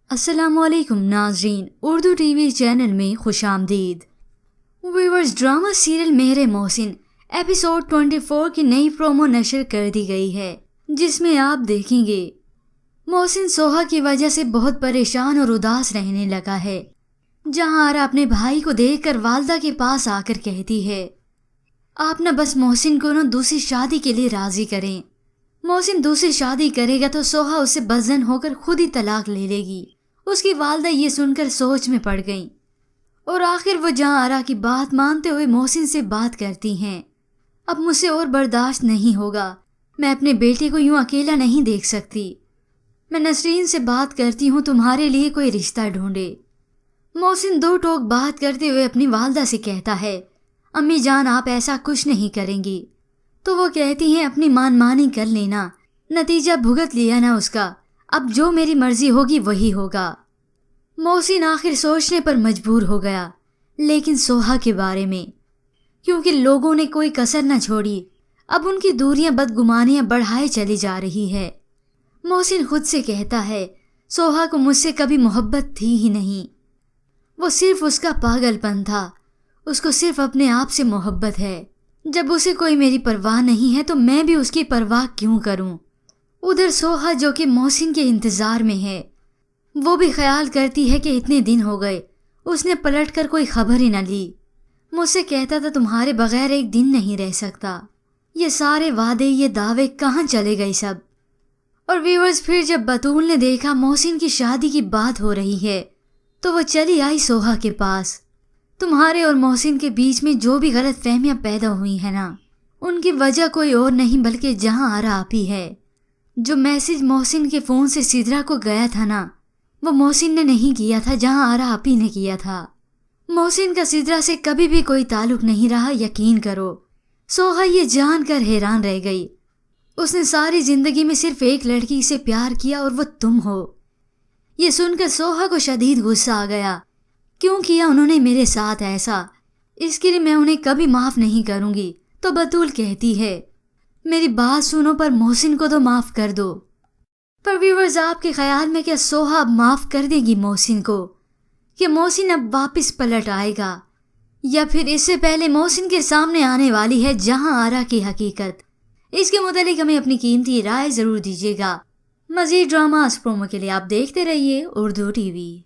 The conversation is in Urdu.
السلام علیکم ناظرین، اردو ٹی وی چینل میں خوش آمدید۔ ویورز، ڈرامہ سیریل مہر محسن ایپیسوڈ 24 کی نئی پرومو نشر کر دی گئی ہے، جس میں آپ دیکھیں گے محسن سوہا کی وجہ سے بہت پریشان اور اداس رہنے لگا ہے، جہاں آرا اپنے بھائی کو دیکھ کر والدہ کے پاس آ کر کہتی ہے آپ نہ بس محسن کو دوسری شادی کے لیے راضی کریں۔ محسن دوسری شادی کرے گا تو سوہا اس سے بدظن ہو کر خود ہی طلاق لے لے گی۔ اس کی والدہ یہ سن کر سوچ میں پڑ گئیں اور آخر وہ جہاں آرا کی بات مانتے ہوئے محسن سے بات کرتی ہیں، اب مجھ سے اور برداشت نہیں ہوگا، میں اپنے بیٹے کو یوں اکیلا نہیں دیکھ سکتی، میں نسرین سے بات کرتی ہوں تمہارے لیے کوئی رشتہ ڈھونڈے۔ محسن دو ٹوک بات کرتے ہوئے اپنی والدہ سے کہتا ہے امی جان آپ ایسا کچھ نہیں کریں گی، تو وہ کہتی ہیں اپنی مان مانی کر لینا، نتیجہ بھگت لیا نا اس کا، اب جو میری مرضی ہوگی وہی ہوگا۔ محسن آخر سوچنے پر مجبور ہو گیا، لیکن سوہا کے بارے میں، کیونکہ لوگوں نے کوئی کسر نہ چھوڑی، اب ان کی دوریاں بدگمانیاں بڑھائے چلی جا رہی ہے۔ محسن خود سے کہتا ہے سوہا کو مجھ سے کبھی محبت تھی ہی نہیں، وہ صرف اس کا پاگل پن تھا، اس کو صرف اپنے آپ سے محبت ہے، جب اسے کوئی میری پرواہ نہیں ہے تو میں بھی اس کی پرواہ کیوں کروں۔ ادھر سوہا جو کہ محسن کے انتظار میں ہے، وہ بھی خیال کرتی ہے کہ اتنے دن ہو گئے اس نے پلٹ کر کوئی خبر ہی نہ لی، مجھ سے کہتا تھا تمہارے بغیر ایک دن نہیں رہ سکتا، یہ سارے وعدے یہ دعوے کہاں چلے گئے سب۔ اور ویورز، پھر جب بطول نے دیکھا محسن کی شادی کی بات ہو رہی ہے تو وہ چلی آئی سوہا کے پاس۔ تمہارے اور محسن کے بیچ میں جو بھی غلط فہمیاں پیدا ہوئی ہیں نا، ان کی وجہ کوئی اور نہیں بلکہ جہاں آرا آپی ہے۔ جو میسج محسن کے فون سے سدرا کو گیا تھا نا، وہ محسن نے نہیں کیا تھا، جہاں آرا آپی نے کیا تھا۔ محسن کا سدرا سے کبھی بھی کوئی تعلق نہیں رہا، یقین کرو۔ سوہا یہ جان کر حیران رہ گئی، اس نے ساری زندگی میں صرف ایک لڑکی سے پیار کیا اور وہ تم ہو۔ یہ سن کر سوہا کو شدید غصہ آ گیا، کیوں کیا انہوں نے میرے ساتھ ایسا، اس کے لیے میں انہیں کبھی معاف نہیں کروں گی۔ تو بطول کہتی ہے میری بات سنو، پر محسن کو تو معاف کر دو۔ پر ویورز، آپ کے خیال میں کیا سوہا اب معاف کر دے گی محسن کو، کہ محسن اب واپس پلٹ آئے گا، یا پھر اس سے پہلے محسن کے سامنے آنے والی ہے جہاں آرا کی حقیقت؟ اس کے متعلق ہمیں اپنی قیمتی رائے ضرور دیجیے گا۔ مزید ڈراماز پرومو کے لیے آپ دیکھتے رہیے اردو ٹی وی۔